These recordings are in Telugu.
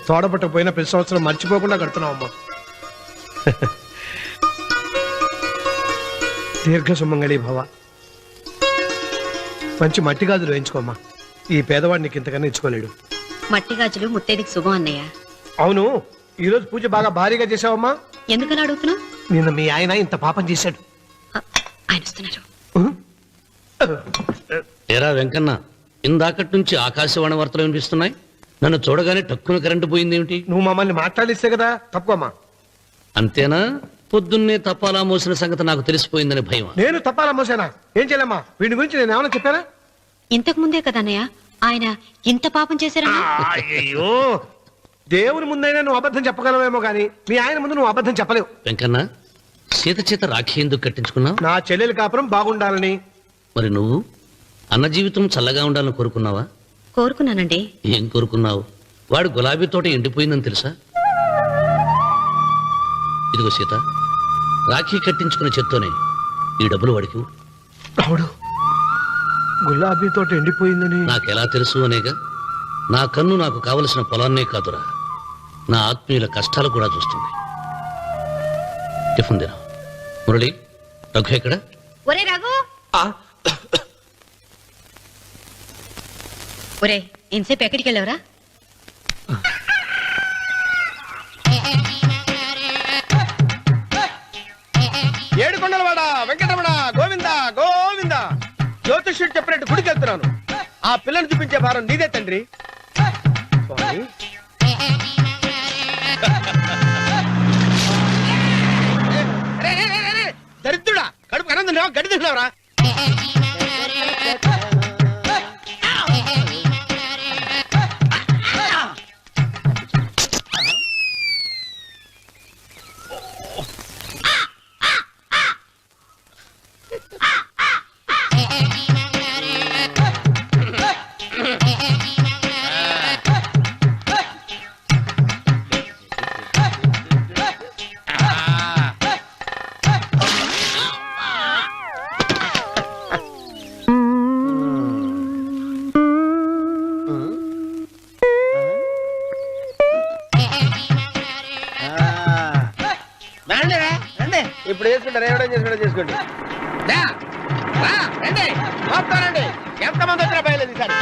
తోడపట్టకపోయినా ప్రతి సంవత్సరం మర్చిపోకుండా కడుతున్నావు అమ్మా. దీర్ఘ సుమంగళి భవ. మంచి మట్టి గాజులు వేయించుకోమ్మా. ఈ పేదవాడు నీకు ఇంతకన్నా ఇచ్చుకోలేడు. మట్టి గాజులు ముత్తైదికి శుభం అన్నయ్య. అవును, ఈ రోజు పూజ బాగా భారీగా చేసావమ్మా. ఎందుకలా అడుగుతున్నావు? నిన్న మీ ఆయన ఇంత పాపం చేశాడు. ఆయన వస్తున్నారు. ఏరా వెంకన్న, ఇందాకటి నుంచి ఆకాశవాణి వార్తలు వినిపిస్తున్నాయి. నన్ను చూడగానే టక్కున కరెంటు పోయిందేమిటి? నువ్వు మమ్మల్ని మాట్లాడిస్తే కదా తప్పుకోమ్మా. అంతేనా? పొద్దున్నే తపాలా మోసిన సంగతి నాకు తెలిసిపోయిందని భయం. నేను తప్పాలా మోసానా? ఏం చేయలేమ్మా. వీడి గురించి నేను ఏమైనా చెప్పానా? ఇంతకు ముందే కదా అన్నయ్య ఆయన ఇంత పాపం చేశారన్నా. అయ్యో, దేవుని ముందైనా నువ్వు అబద్ధం చెప్పగలవేమో గానీ మీ ఆయన ముందు నువ్వు అబద్ధం చెప్పలేవు. వెంకన్న, సీత చేత రాఖీ ఎందుకు కట్టించుకున్నావు? నా చెల్లెలి కాపురం బాగుండాలని. మరి నువ్వు అన్న జీవితం చల్లగా ఉండాలని కోరుకున్నావా? కోరుకున్నానండి. ఏం కోరుకున్నావు? వాడు గులాబీ తోట ఎండిపోయిందని తెలుసా? ఇదిగో సీత, రాఖీ కట్టించుకున్న చేత్తోనే ఈ డబ్బులు వాడికి. రావుడు, గులాబీ తోట ఎండిపోయిందని నాకెలా తెలుసు అనేగా. నా కన్ను నాకు కావలసిన పొలాన్నే కాదురా, నా ఆత్మీయుల కష్టాలు కూడా చూస్తుంది. టిఫిన్ తిన. మురళి, రఘు ఎక్కడ? ఒరే రఘు, ఒరే ఇంతసేపు ఎక్కడికి వెళ్ళావురా? ఏడుకొండలవాడ వెంకటరమణ గోవింద గోవింద. జ్యోతిష్యుడు చెప్పినట్టు గుడికి వెళ్తున్నాను. ఆ పిల్లని చూపించే భారం నీదే తండ్రి. స్వామి, దరిద్రుడా, కడుపు కనందున్నావా? గడి తిన్నావురా? ఇప్పుడు చేసుకుంటారు, ఏమైనా చేసుకుంటా చేసుకోండి. రండి, ఎంతమంది వచ్చినా బయలుదేరి ఈసారి.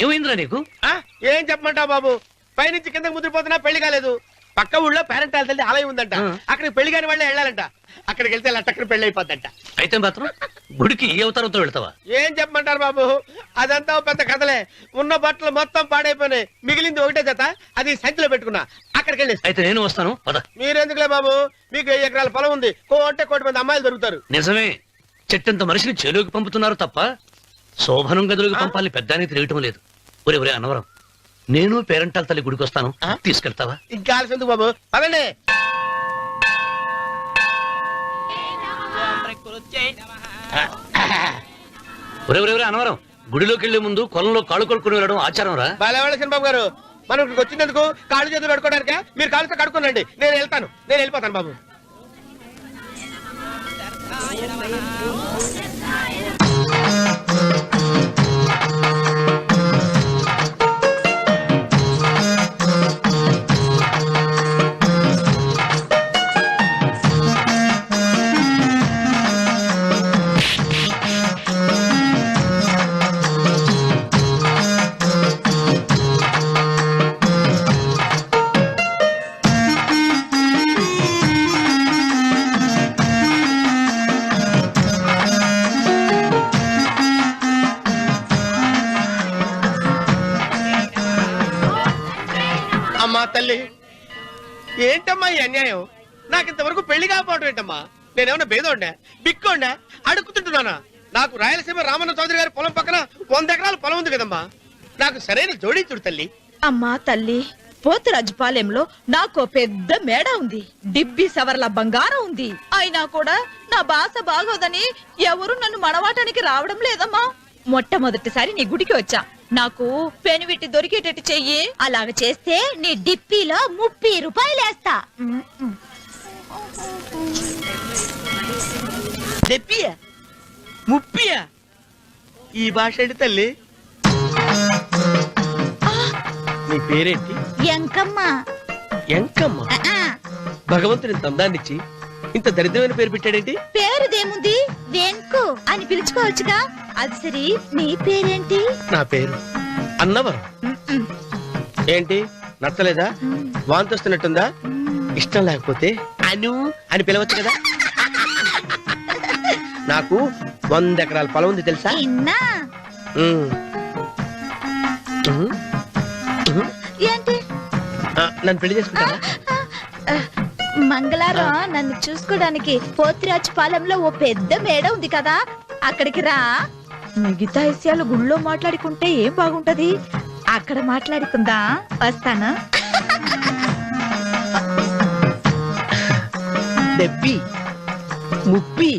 ఏమైందిరా నీకు? ఏం చెప్పమంటావు బాబు? పైనుంచి కిందకి ముద్రపోతున్నా పెళ్లి కాలేదు. పక్క ఊళ్ళో పేరెంట్ తల్లి ఆలయం ఉందంట. అక్కడికి పెళ్లి కాని వాళ్ళే వెళ్ళాలంట. అక్కడికి వెళ్తే అక్కడ పెళ్లి అయిపోద్దంట. అయితే మాత్రం గుడికి ఏ అవతారంతో వెళ్తావా? ఏం చెప్పమంటారు బాబు? అదంతా పెద్ద కథలే. ఉన్న బట్టలు మొత్తం పాడైపోయినాయి. మిగిలింది ఒకటే జత, అది సంచిలో పెట్టుకున్నా. అక్కడికి వెళ్ళి. అయితే నేను వస్తాను, పద. మీరెందుకులే బాబు, మీకు 10 ఎకరాల పొలం ఉంది. అంటే 1 కోటి మంది అమ్మాయిలు దొరుకుతారు. నిజమే, చెట్టంత మనిషిని చేలోకి పంపుతున్నారు తప్ప శోభనం గదిలోకి పంపాలని పెద్దానికి తెలియటం లేదు. ఒరే ఒరే అన్నవరం, నేను పేరెంటాల తల్లి గుడికి వస్తాను, తీసుకెళ్తావా? ఇంకా ఆలస్యం బాబు, పదండి. ఒరే ఒరే ఒరే అన్నవరం, గుడిలోకి వెళ్లే ముందు కొలంలో కాళ్ళు కొడుకుని వెళ్ళడం ఆచారం రా. బాలవాళ్ళ బాబు గారు, మనం ఇక్కడికి వచ్చినందుకు కాళ్ళు చేతులు కడుక్కోవడానికే. మీరు కాళ్ళతో కడుక్కోనండి, నేను వెళ్తాను. నేను వెళ్ళిపోతాను బాబు. అమ్మా తల్లి, ఏంటమ్మా ఈ అన్యాయం? నాకింతవరకు పెళ్లి కాకపోవడం ఏంటమ్మా? నేనేమన్నా బేదోండా, బిక్కోండా, అడుక్కుతుంటున్నానా? నాకు రాయలసీమ రామన్న చౌదరి గారి పొలం పక్కన 100 ఎకరాల పొలం ఉంది కదమ్మా. నాకు సరైన జోడీ చూడు తల్లి. అమ్మా తల్లి, పోతురాజుపాలెంలో నాకు పెద్ద మేడ ఉంది. 70 సవర్ల బంగారం ఉంది. అయినా కూడా నా భాష బాగోదని ఎవరు నన్ను మనవాటానికి రావడం లేదమ్మా. మొట్టమొదటిసారి నీ గుడికి వచ్చా. నాకు పెనువిట్టి దొరికేటట్టు చెయ్యి. అలాగ చేస్తే నీ డిప్పీలో 30 రూపాయలు వేస్తా. ముప్పియా? ఈ భాష ఏంటి తల్లి? నీ పేరేంటి? ఎంకమ్మ. ఎంకమ్మ? భగవంతుని ఇంత అందాన్నిచ్చి ఇంత దరిద్రమైన పేరు పెట్టాడేంటి? పేరుదేముంది, వెంకు అని పిలుచుకోవచ్చుగా. అది సరి, నీ పేరేంటి? నా పేరు అన్నవరం. ఏంటి నచ్చలేదా? వాంతి వస్తున్నట్టుందా? ఇష్టం లేకపోతే అను అని పిలవచ్చు కదా. నాకు 100 ఎకరాల పొలం ఉంది తెలుసా? ఇన్నా. ఏంటి? నన్ను పెళ్లి చేసుకుంటారా? మంగళారం నన్ను చూసుకోవడానికి పోతిరాజుపాలెంలో ఓ పెద్ద మేడ ఉంది కదా, అక్కడికి రా. మిగతా విషయాలు గుళ్ళో మాట్లాడుకుంటే ఏం బాగుంటది, అక్కడ మాట్లాడుకుందా. వస్తాను. డెబ్బి ముప్పి.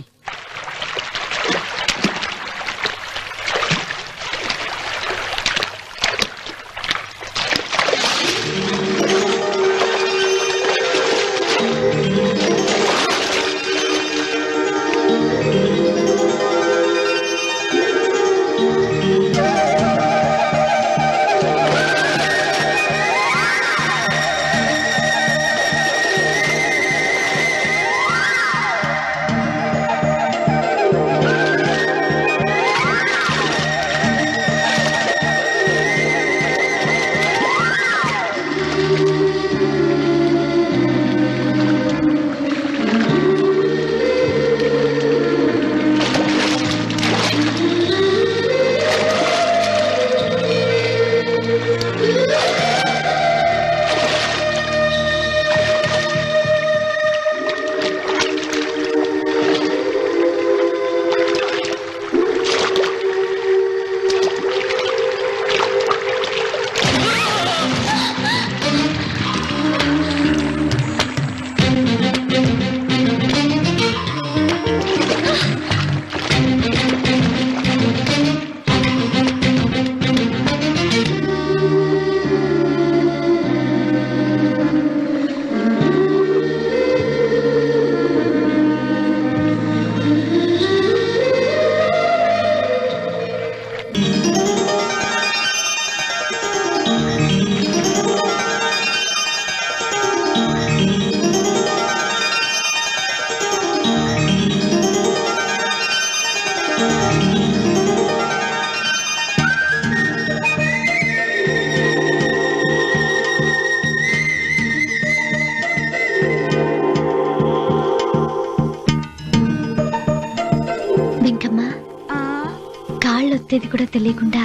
ఒత్తేది కూడా తెలియకుండా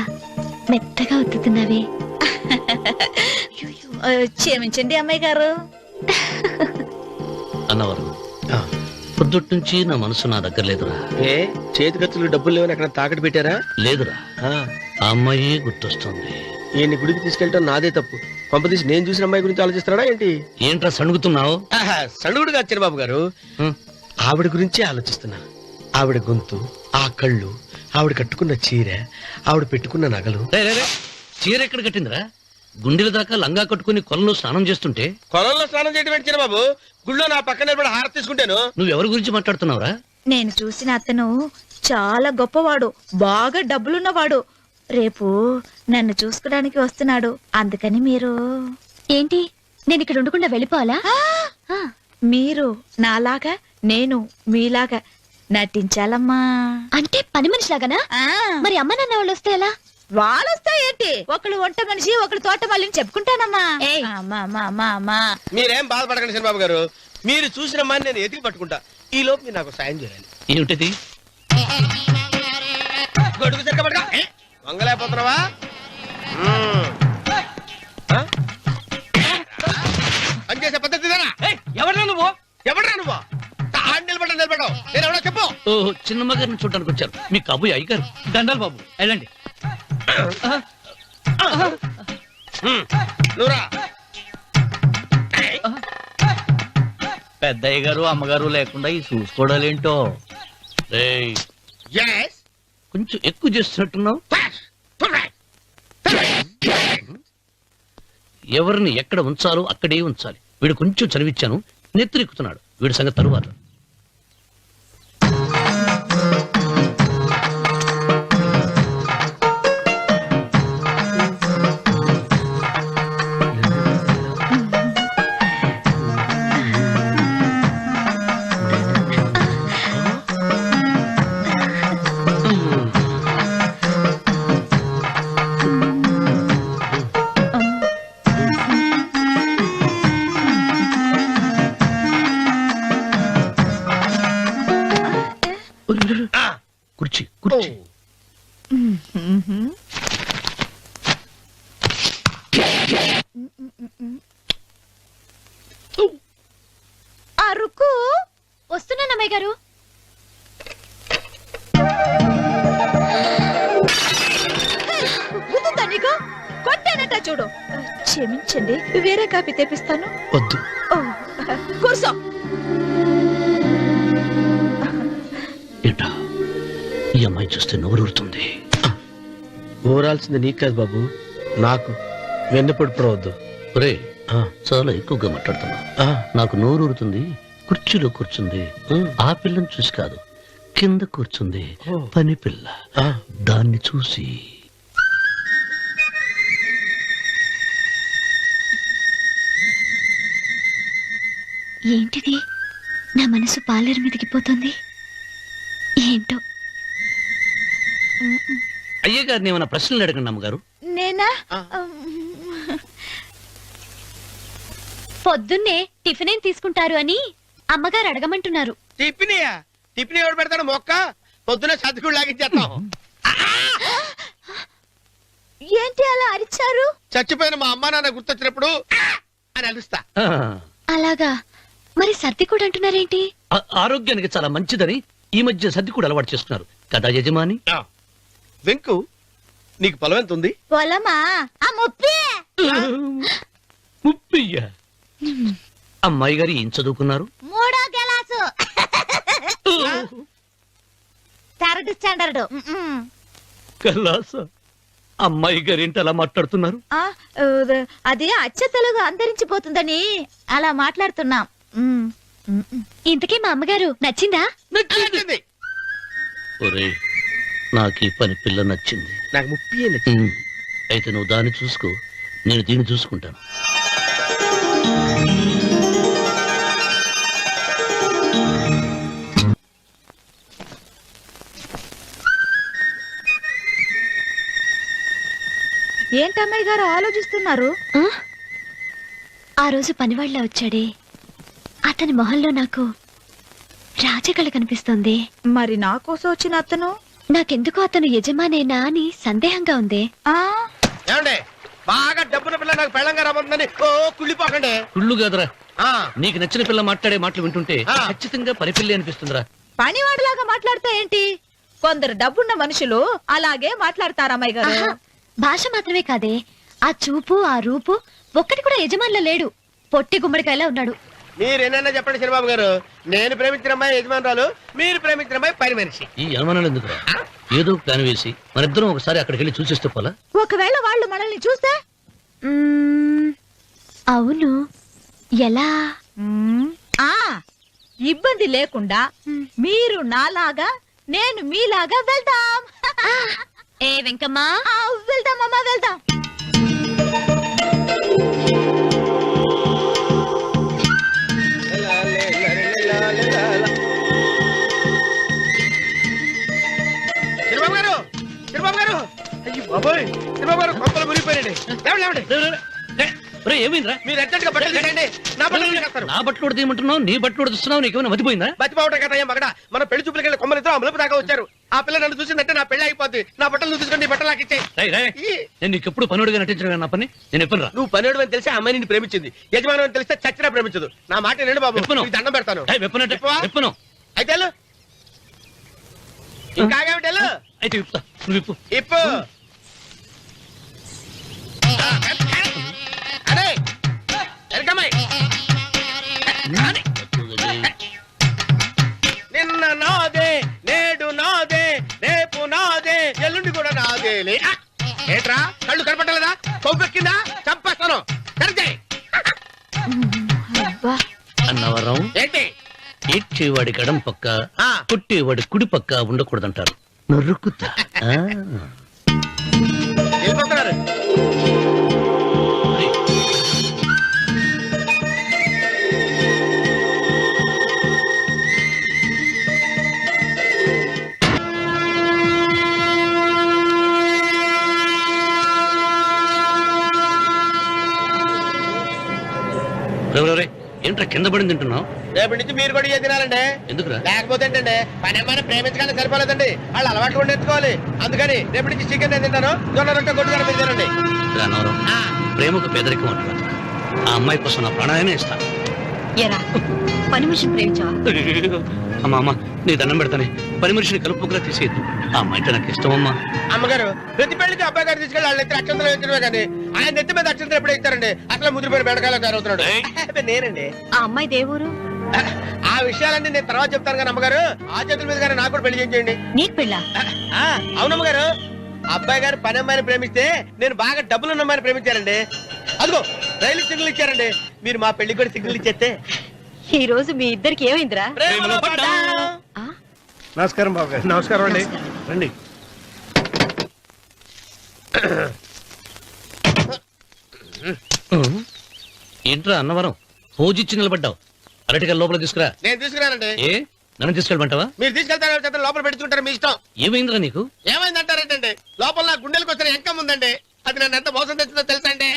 మెత్తగా ఒత్తుతున్నావే. క్షమించండి అమ్మాయి గారు. అన్నవరం, పొద్దుటి నుంచి నా మనసు నా దగ్గర లేదురా. ఏ చేతి ఖర్చులు డబ్బులు లేవని అక్కడ తాకట్టు పెట్టారా? లేదురా, ఆ అమ్మాయి గుర్తొస్తుంది. ఈయన్ని గుడికి తీసుకెళ్ళటం నాదే తప్పు. పంపదీసి నేను చూసిన అమ్మాయి గురించి ఆలోచిస్తున్నాడా ఏంటి? ఏంట్రా సణుగుతున్నావు? సణుగుడు కాదు చిన్నబాబు గారు, ఆవిడ గురించి ఆలోచిస్తున్నా. ఆవిడ గొంతు, ఆ కళ్ళు, ఆవిడ కట్టుకున్న చీర, ఆవిడ పెట్టుకున్న నగలు. చీర ఎక్కడ కట్టిందిరా? గుండెల దాకా లంగా కట్టుకుని కొలంలో స్నానం చేస్తుంటే. కొలంలో స్నానం చేయడం ఏంటి చిన్నబాబు? గుళ్ళో నా పక్కన నిలబడి హారతి తీసుకుంటాను. నువ్వెవరి గురించి మాట్లాడుతున్నావురా? నేను చూసిన అతను చాలా గొప్పవాడు, బాగా డబ్బులున్నవాడు. రేపు నన్ను చూసుకోవడానికి వస్తున్నాడు. అందుకని మీరు ఏంటి, నేను ఇక్కడ ఉండకుండా వెళ్ళిపోవాలా? మీరు నాలాగా, నేను మీలాగా నటించాలమ్మా. అంటే పని మనిషిలాగానా? మరి అమ్మ నాన్న వాళ్ళు వస్తే ఎలా? వాళ్ళు వస్తాయేంటి? ఒకళ్ళు వంట మనిషి, ఒకళ్ళు తోట మళ్ళీ చెప్పుకుంటానమ్మా. మీరేం బాధపడకండి చంద్రబాబు గారు, మీరు చూసిన అమ్మాయిని నేను ఎతికి పట్టుకుంటా. ఈ లోపు మీరు నాకు సాయం చేయాలి. ఏమిటిది? గొడుగు చెక్కబడగా వంగలేకపోతున్నావా? పనిచేసే పద్ధతి ఎవరా నువ్వు? ఎవడరా నువ్వు? నిలబడ్డావు నేను ఎవడో చెప్పు. ఓహో, చిన్నమ్మ గారిని చూడడానికి వచ్చారు. మీ కబుయ్య అయ్యగారు. దండాలు బాబు, వెళ్ళండి. నువ్వురా. పెద్దయ్య గారు అమ్మగారు లేకుండా ఈ చూసుకోవడాలేంటో. కొంచెం ఎక్కువ చేస్తున్నట్టున్నావు. ఎవరిని ఎక్కడ ఉంచాలో అక్కడే ఉంచాలి. వీడు కొంచెం చదివిచ్చాను, నెత్తిరెక్కుతున్నాడు. వీడి సంగతి తరువాత. ఆ, కుర్చీ ఓ. కుర్చీ అరుకు వస్తున్నాను అమ్మాయి గారు. గుద్దుతా నీకు కొట్టానట చూడు. క్షమించండి, వేరే కాపీ తెప్పిస్తాను. వద్దు. ఓ, కూర్చో. ఏంటా ఈ అమ్మాయి చూస్తే నోరూరుతుంది. ఊరాల్సింది నీకు కాదు బాబు, నాకు. వెన్నపొడి పడవద్దు. ఒరే చాలా ఎక్కువగా మాట్లాడుతున్నా. నాకు నోరూరుతుంది. కుర్చీలో కూర్చుంది. ఆ పిల్లని చూసి కాదు, కింద కూర్చుంది పని పిల్ల. దాన్ని చూసి ఏంటిది? నా మనసు పాలేరు మీదకి పోతుంది. ఏంటో. అయ్య గారిని ఏమైనా ప్రశ్నలు అడగండి అమ్మగారు. నేనా? పొద్దున్నే టిఫిన్ ఏం తీసుకుంటారు అని అమ్మగారు అడగమంటున్నారు. టిఫినియా? టిఫిన్ ఎవడు పెడతాడు మొక్క? పొద్దున సర్దుకుడు లాగించేస్తాం. ఏంటి అలా అరిచారు? చచ్చిపోయిన మా అమ్మ నాన్న గుర్తొచ్చినప్పుడు అని అలుస్తా. ఆ, అలాగా? మరి సర్ది కూడా అంటున్నారేంటి? ఆరోగ్యానికి చాలా మంచిదని ఈ మధ్య సర్ది కూడా అలవాటు చేస్తున్నారు కదా యజమాని. వెంకు, నీకు పొలం ఎంత ఉంది? పొలమా? ఆ ముప్పి. ముప్పయ్య. అమ్మాయి గారు ఏం చదువుకున్నారు? 3వ క్లాసు, 3rd స్టాండర్డ్. కలాస. అమ్మాయి గారు ఏంటి అలా మాట్లాడుతున్నారు? అది అచ్చ తెలుగు అంతరించిపోతుందని అలా మాట్లాడుతున్నాం. ఇంతకీ మా అమ్మగారు నచ్చిందా? నచ్చింది. ఒరే నాకు ఈ పని పిల్ల నచ్చింది. నాకు 30 నచ్చింది. అయితే నువ్వు దాన్ని చూసుకో, నేను దీన్ని చూసుకుంటాను. ఏంటమ్మాయి గారు ఆలోచిస్తున్నారు? ఆ? ఆ రోజు పనివాళ్ళ వచ్చాడే, అతని మొహంలో నాకు రాజకళ కనిపిస్తోంది. మరి నా కోసం వచ్చిన అతను? నాకెందుకో అతను యజమానేనా అని సందేహంగా ఉంది. ఆ ఏమండి, బాగా డబ్బున పిల్ల నాకు పెళ్ళంగా రాబోతుందని ఓ కుళ్ళిపోకండి. కుళ్ళు కాదురా, ఆ, నీకు నచ్చిన పిల్ల మాట్లాడే మాటలు వింటుంటే ఆ. ఖచ్చితంగా పని పిల్లి అనిపిస్తుందిరా. పనివాడిలాగా మాట్లాడతా ఏంటి? కొందరు డబ్బున్న మనుషులు అలాగే మాట్లాడతారమ్మాయి గారు. ఆహా, భాష మాత్రమే కాదే, ఆ చూపు ఆ రూపు ఒక్కటి కూడా యజమానిలో లేడు. పొట్టి గుమ్మడికాయలా ఉన్నాడు. మీరేనన్నా చెప్పండి శనిబాబు గారు, నేను ప్రేమించిన అమ్మాయి యజమానురాలు, మీరు ప్రేమించిన అమ్మాయి పని మనిషి. ఈ అనుమానాలు ఎందుకురా? ఏదో ప్లాన్ వేసి మనిద్దరం ఒకసారి అక్కడికి వెళ్ళి చూసేస్తే పోలా? ఒకవేళ వాళ్ళు మనల్ని చూస్తే? అవును, ఎలా? ఆ ఇబ్బంది లేకుండా మీరు నాలాగా నేను మీలాగా వెళ్దాం. ఏ వెంకమ్మా, వెళ్దాం అమ్మా, వెళ్దాం. శనిబాబు గారు, శనిబాబు గారు, అయ్యో బాబోయ్, శనిబాబు గారు కొంపలు మునిగిపోయారండి. లేవండి, లేవండి. ఏమైందిరా? మీరు అర్జెంట్ గా బట్టలు తీసేయండి, నా బట్టలు తీసేస్తారు. నా బట్టలు ఉడతీయమంటున్నావు, నీ బట్టలు ఉడుతున్నావు, నీకేమైనా మతిపోయిందా? బతిపోవటం కదా మగడ, మన పెళ్లి చూపులకి వెళ్ళి కొమ్మలితో అమలుపు దాకా వచ్చారు. ఆ పిల్ల నన్ను చూసిందంటే నా పెళ్లి అయిపోద్ది. నా బట్టలు నువ్వు తీసుకొని నీ బట్టలు నాకు ఇచ్చేయి. రేయ్, రేయ్, నేను నీకు ఎప్పుడు పనుడిగా నటించడం నా పని. నేను ఎప్పుడు రా? నువ్వు పనివాడు అని తెలిసి ఆ అమ్మాయి నిన్ను ప్రేమించింది, యజమాని అని తెలిస్తే చచ్చినా ప్రేమించదు. నా మాట వినండి బాబు, విప్పను. నీకు దండం పెడతాను. వెప్పనంటే విప్పవా? విప్పను. అయితే వెళ్ళు. ఇంకా ఆగేమిటి, వెళ్ళు. అయితే విప్పుతా, నువ్వు విప్పు. ఇప్పు. అరే వెల్కమ్మాయి. నిన్న నాదే, నేడు నాదే, రేపు నాదే, ఎల్లుండి కూడా నాదేలే. ఏట్రా కళ్ళు కనపట్టలేదా? కొవ్వెక్కిందా? చంపేస్తాను. సరిచేయ్. అబ్బా, అన్నవరం ఏంటి? ఏడ్చేవాడి గడం పక్క, ఆ. కొట్టేవాడి కుడి పక్క ఉండకూడదంటారు. నరుకుతా. వెళ్ళిపోతున్నారు. ఏంట్రా ఏంట్రా కింద పడింది తింటున్నావు? రేపటి నుంచి మీరు కూడా ఇదే తినాలండి. ఎందుకురా? లేకపోతే ఏంటండి పని అమ్మాయిని ప్రేమించగానే సరిపోలేదండి, వాళ్ళు అలవాట్లు కూడా నేర్చుకోవాలి. అందుకని రేపటి నుంచి చికెన్ నేను తింటాను, జొన్న రొట్టె కొట్టుకొని మీరు తినండి. రానవరం ప్రేమకు పేదరికం అంటారు. ఆ అమ్మాయి కోసం నా ప్రాణాలనే ఇస్తాను. ఎరా పని మనిషిని ప్రేమించావా? అమ్మా అమ్మ నీ దండం పెడతానే, పని మనిషిని కలుపుకులా తీసేయద్దు. ఆ అమ్మాయి అంటే నాకు ఇష్టం అమ్మా. అమ్మగారు ప్రతి పెళ్లికి అబ్బాయి గారు తీసుకెళ్ళి వాళ్ళ ఎత్తి అక్షంతలు వేయించడమే కానీ ఆయన నెత్తి మీద అక్షంతలు ఎప్పుడు ఇస్తారండి? అసలు ముద్రపోయిన బెడకాయలో తయారవుతున్నాడు. అబ్బే, నేనండి. ఆ అమ్మాయి దేవురు ఆ విషయాలన్నీ నేను తర్వాత చెప్తాను కానీ అమ్మగారు ఆ చేతుల మీద కానీ నాకు కూడా పెళ్లి చేయండి. నీకు పెళ్ళా? అవునమ్మగారు, అబ్బాయి గారు పని అమ్మాయిని ప్రేమిస్తే నేను బాగా డబ్బులు ఉన్న అమ్మాయిని ప్రేమించారండి. అదిగో రైలు సిగ్నల్ ఇచ్చారండి. మీరు మా పెళ్లి కూడా సిగ్నల్ ఇచ్చేస్తే ఈ రోజు మీ ఇద్దరికి ఏమైందిరా? ప్రేమలో పడ్డాం. ఆ? నమస్కారం బాబు గారు. నమస్కారం అండి. రండి. ఏంట్రా అన్నవరం పూజిచ్చి నిలబడ్డావు? అరటిగా లోపల తీసుకురా. నేను తీసుకురానండి. ఏ నన్ను తీసుకెళ్ళమంటావా? మీరు తీసుకెళ్తారో చేత లోపల పెట్టుకుంటారు, మీ ఇష్టం. ఏమైందిరా నీకు? ఏమైందంటారేంటండి? లోపల నా గుండెలకు వచ్చిన ఎంకం ఉందండి, అది నన్ను ఎంత మోసం తెచ్చిందో తెలుసా అండి?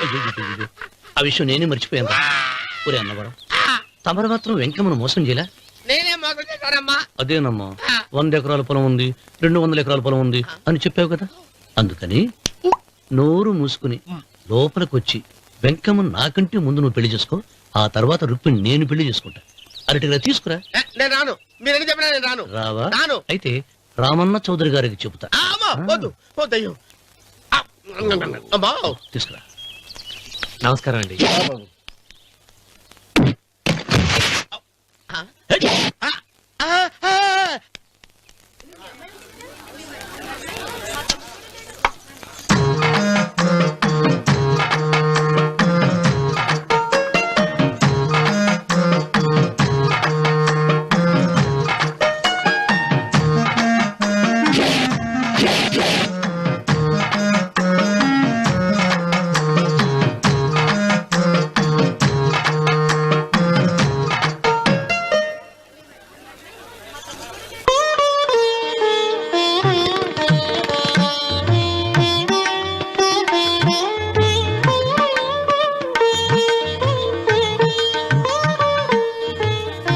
అయ్యయ్యయ్యయ్యో. ఆ విషయం నేనే మర్చిపోయాను. ఒరే అన్నవరం, తమరు మాత్రం వెంకమ్మను మోసం చేయలే? నేనే మోసం చేశానమ్మా. అదేనమ్మా, 100 ఎకరాల పొలం ఉంది, 200 ఎకరాల పొలం ఉంది అని చెప్పావు కదా. అందుకని నోరు మూసుకుని లోపలికి వచ్చి వెంకమ్మ నాకంటే ముందు నువ్వు పెళ్లి చేసుకో, ఆ తర్వాత రుక్మిణి నేను పెళ్లి చేసుకుంటా. అరటిగా తీసుకురా. నేను రాను, మీరని చెప్పినా నేను రాను. రావా? రాను. అయితే రామన్న చౌదరి గారికి చెబుతా. అమ్మా, వద్దు వద్దయ్యో. అమ్మా, తీసుకురా. నమస్కారం అండి.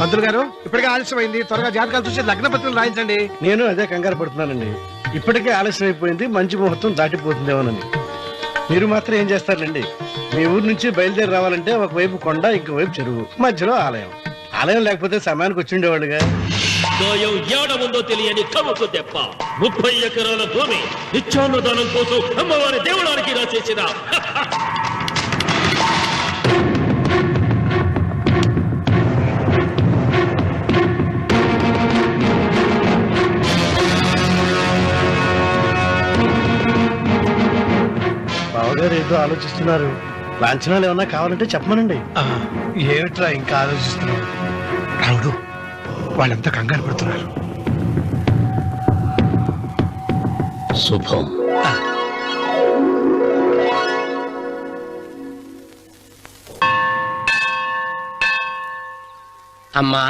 మంత్రులు గారు ఇప్పటికే ఆలస్యమైంది, త్వరగా జాతకాలు చూసి లగ్న పత్రికలు రాయించండి. నేను అదే కంగారు పడుతున్నానండి. ఇప్పటికే ఆలస్యం అయిపోయింది, మంచి ముహూర్తం దాటిపోతుందేమోనని. మీరు మాత్రం ఏం చేస్తారండి? మీ ఊరు నుంచి బయలుదేరి రావాలంటే ఒకవైపు కొండ, ఇంకోవైపు చెరువు, మధ్యలో ఆలయం. ఆలయం లేకపోతే సమయానికి వచ్చి ఉండేవాడుగా. గాయం ఏడముందో తెలియని కవుకు దెబ్బ 30 ఎకరాల భూమి నిత్యాన్నదానం కోసం అమ్మవారి దేవుడానికి రాసేసిన బావగారు ఏదో ఆలోచిస్తున్నారు. లాంఛనాలు ఏమన్నా కావాలంటే చెప్పమనండి. ఏమిట్రా ఇంకా ఆలోచిస్తున్నావు? రావుడు, వాళ్ళంతా కంగారు పడుతున్నారు. శుభం. అమ్మా,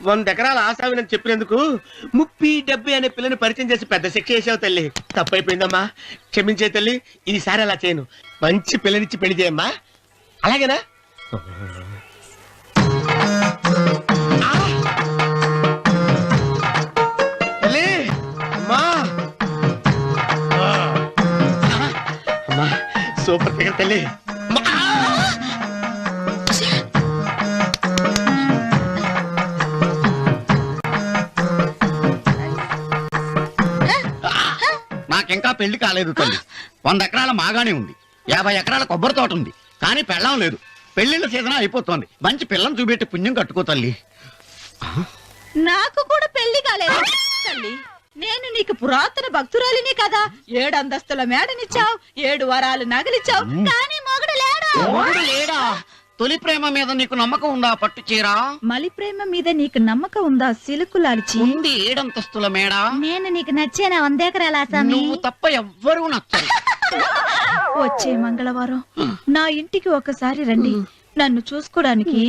100 ఎకరాల ఆశావినని చెప్పినందుకు 30-70 అనే పిల్లని పరిచయం చేసి పెద్ద శిక్ష చేసావు తల్లి. తప్పైపోయిందమ్మా, క్షమించే తల్లి. ఈసారి అలా చేయను. మంచి పిల్లనిచ్చి పెళ్లి చేయమ్మా, అలాగేనా? తల్లి, అమ్మా, అమ్మా, సూపర్ ఫిగర్ తల్లి. నాకింకా పెళ్లి కాలేదు తల్లి. 100 ఎకరాల మాగానే ఉంది, 50 ఎకరాల కొబ్బరి తోట ఉంది, కానీ పెళ్ళం లేదు. పెళ్లిళ్ళ సీజన్ అయిపోతుంది. మంచి పిల్లని చూపెట్టి పుణ్యం కట్టుకో తల్లి. నాకు కూడా పెళ్లి కాలేదు తల్లి. నేను నీకు పురాతన భక్తురాలిని కదా. 7 అంతస్తుల మేడనిచ్చావు, 7 వరాలు నగలిచ్చావు, కానీ మొగుడు లేడు. మొగుడు లేడా? తొలి ప్రేమ మీద నీకు నమ్మకం ఉందా? పట్టు చీర. మలి ప్రేమ మీద నీకు నమ్మకం ఉందా? సిలుకులాల్చి ఉంది 7 అంతస్తుల మేడ. నేను నీకు నచ్చేనా 100 ఎకరాల ఆసామి? నువ్వు తప్ప ఎవ్వరూ నచ్చరు. వచ్చే మంగళవారం నా ఇంటికి ఒకసారి రండి, నన్ను చూసుకోవడానికి.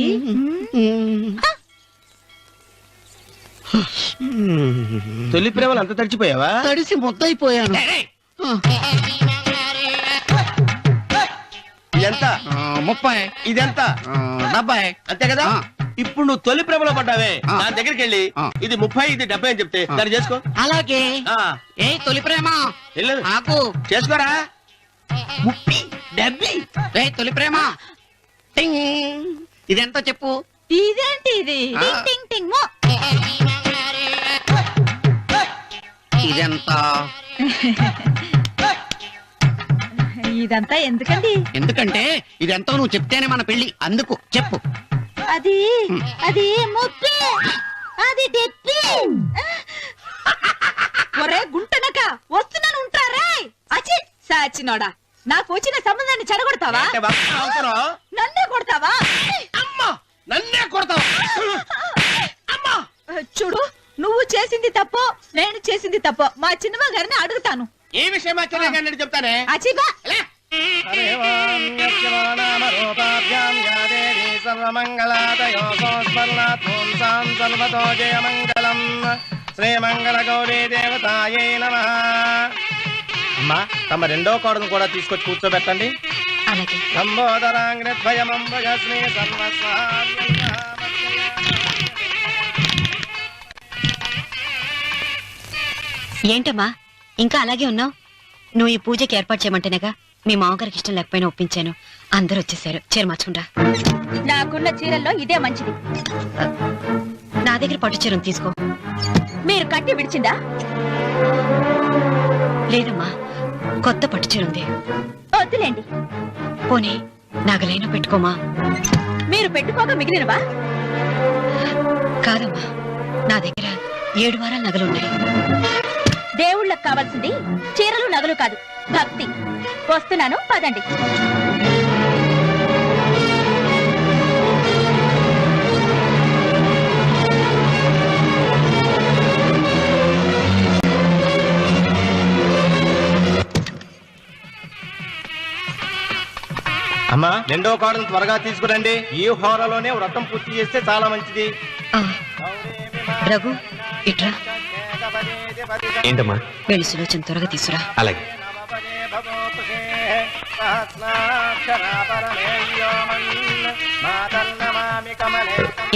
తొలి ప్రేమలు అంత తడిచిపోయావా? తడిసి ముద్దయిపోయాను. ఎంత? 30. ఇదెంత 70. అంతే కదా ఆ. ఇప్పుడు నువ్వు తొలి ప్రభలో పడ్డావే ఆ. దాని దగ్గరికి వెళ్ళి ఆ. ఇది 30 ఇది 70 అని చెప్తే దాన్ని చేసుకో. అలాగే. ఆ, ఏ తొలి ప్రేమ వెళ్ళు. ఆకు. చేసుకోరా 30 70. ఏ తొలి ప్రేమ టింగ్. ఇదెంత చెప్పు. ఇదేంటి ఇది ఆ. టింగ్ టింగ్ టింగ్ మో. ఇదెంత. ఇదంతా ఎందుకండి? ఎందుకంటే ఇదెంతో నువ్వు చెప్తేనే మన పెళ్లి. అందుకు చెప్పు. అది అది ముప్పి, అది డెప్పి. ఒరే గుంటనక వస్తున్నాను ఉంటారే. అచి సాచినోడా, నాకు వచ్చిన సంబంధాన్ని చెడగొడతావా? అంటే బాగా అవుతున్నావు. నన్నే కొడతావా? అమ్మా నన్నే కొడతావు. అమ్మా చూడు, నువ్వు చేసింది తప్పో నేను చేసింది తప్పో మా చిన్నమ్మ గారిని అడుగుతాను. ఈ విషయం అచ్చనే చెప్తానే. అచిబా లే. శ్రీమంగళ గౌరీ దేవతాయే నమః. అమ్మా తమ రెండో కోడను కూడా తీసుకొచ్చి కూర్చోబెట్టండి. అలాగే. సంబోధరాంగ్రద్వయమంబగస్మి ఏంటమ్మా ఇంకా అలాగే ఉన్నావు? నువ్వు ఈ పూజకి ఏర్పాటు చేయమంటేనేగా మీ మామగారికి ఇష్టం లేకపోయినా ఒప్పించాను. అందరూ వచ్చేసారు. చీర మార్చుకుంటా. నాకున్న చీరల్లో ఇదే మంచిది. నా దగ్గర పట్టు చీరను తీసుకో. మీరు కట్టి విడిచిందా? లేదమ్మా, కొత్త పట్టు చీర ఉంది. వద్దులేండి, పోనీ నాగలైనా పెట్టుకోమా. మీరు పెట్టుకోక మిగిలినవా? కాదమ్మా, నా దగ్గర 7 వారాల నగలున్నాయి. దేవుళ్ళకి కావాల్సింది చీరలు నగలు కాదు, భక్తి. వస్తున్నాను, పదండి. అమ్మా రెండో కోడను త్వరగా తీసుకురండి. ఈ హోరాలోనే వ్రతం పూర్తి చేస్తే చాలా మంచిది. ఆ, రఘు ఇట్రా. ఏంటమ్మా? వెళ్ళి సులోచన త్వరగా తీసురా. అలాగే.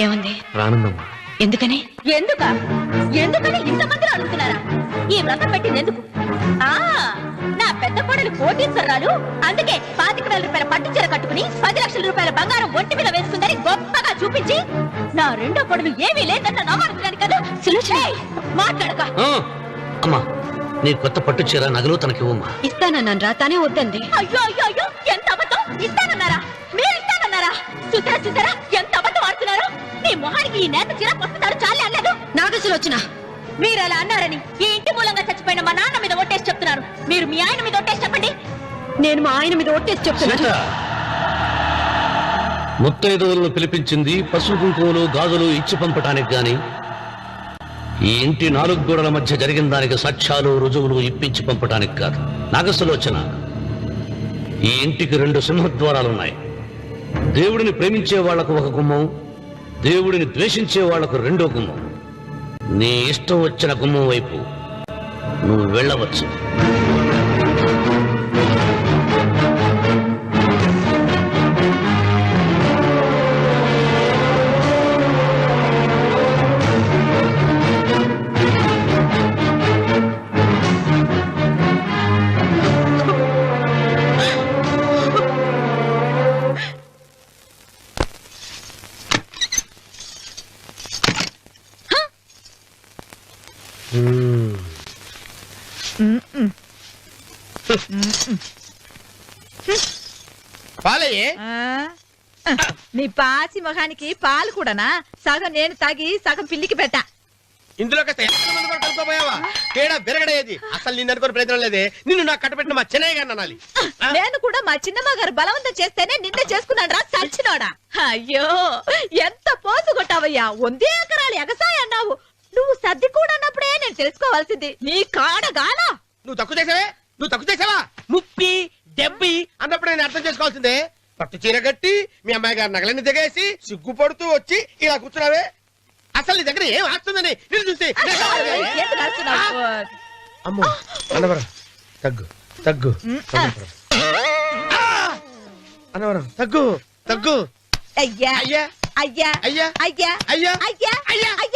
ఏముంది? రానుందమ్మా. ఎందుకని? ఎందుకని ఇంతమంది అడుగుతున్నారా? ఈ వ్రతం పెట్టింది ఎందుకు? ఆ, నా పెద్ద కోడలు కోటీశ్వరరాలు. అందుకే 25,000 రూపాయల పట్టు చీర కట్టుకుని 10 లక్షల రూపాయల బంగారం ఒంటి మీద వేసుకుందని గొప్పగా చూపించి నా రెండో కోడలు ఏమీ లేదన్న నమ్మకానికి కదా. సులోచన మాట్లాడక. ఆ, అమ్మా నీ కొత్త పట్టు చీర నగలు తనకివ్వమ్మా. ఇస్తానన్నాను రా, తానే వద్దంది. అయ్యో అయ్యో అయ్యో, ఎంత అబద్ధం! ఇస్తానన్నారా? మీరు ఇస్తానన్నారా? చూసారా చూసారా ఎంత అబద్ధం ఆడుతున్నారు? మీ మొహానికి ఈ నేత చీర వస్తున్నారు చాలే అనలేదు. నాగ సులోచన, మీరు అలా అన్నారని ఈ ఇంటి మూలంగా చచ్చిపోయిన మా నాన్న మీద ఒట్టేసి చెప్తున్నారు. మీరు మీ ఆయన మీద ఒట్టేసి చెప్పండి. నేను మా ఆయన మీద ఒట్టేసి చెప్తున్నాను. ముత్తైదువులను పిలిపించింది పసుపు కుంకుమలు గాజులు ఇచ్చి పంపటానికి గాని ఈ ఇంటి 4 గోడల మధ్య జరిగిన దానికి సాక్ష్యాలు రుజువులు ఇప్పించి పంపటానికి కాదు. నాగసులోచన, ఈ ఇంటికి 2 సింహద్వారాలున్నాయి. దేవుడిని ప్రేమించే వాళ్లకు ఒక గుమ్మం, దేవుడిని ద్వేషించే వాళ్లకు 2వ గుమ్మం. నీ ఇష్టం వచ్చిన గుమ్మం వైపు నువ్వు వెళ్ళవచ్చు. పాలయ్యే మీ పాచి మొహానికి పాలు కూడానా? సగం నేను తాగి సగం పిల్లికి పెట్టా. ఇందులో కలుపుకోపోయావా? తేడా బెరగడేది. అసలు నిన్ను అనుకుని ప్రయత్నం లేదే. నిన్ను నాకు కట్టబెట్టిన మా చెన్నయ్య గారిని అనాలి. నేను కూడా మా చిన్నమ్మ గారు బలవంతం చేస్తేనే నిన్నే చేసుకున్నాడు రా సచ్చినోడా. అయ్యో ఎంత పోసు కొట్టావయ్యా. 100 ఎకరాలు ఎగసాయ అన్నావు. నువ్వు సర్ది కూడా అన్నప్పుడే నేను తెలుసుకోవాల్సింది. నీ కాడగానా? నువ్వు తక్కువ చేసావే? 30, 70 అన్నప్పుడు నేను అర్థం చేసుకోవాల్సిందే. పట్టు చీర కట్టి మీ అమ్మాయి గారి నగలన్నీ దిగేసి సిగ్గుపడుతూ వచ్చి ఇలా కూర్చున్నావే. అసలు నీ దగ్గర ఏం ఆస్తుందని నేను చూస్తే ఎందుకు అరుస్తున్నావు? అమ్మో అన్నవరం తగ్గు తగ్గు. అన్నవరం తగ్గు తగ్గు అయ్యా అయ్యా అయ్యా అయ్యా అయ్యా అయ్యా అయ్యా అయ్యా అయ్యా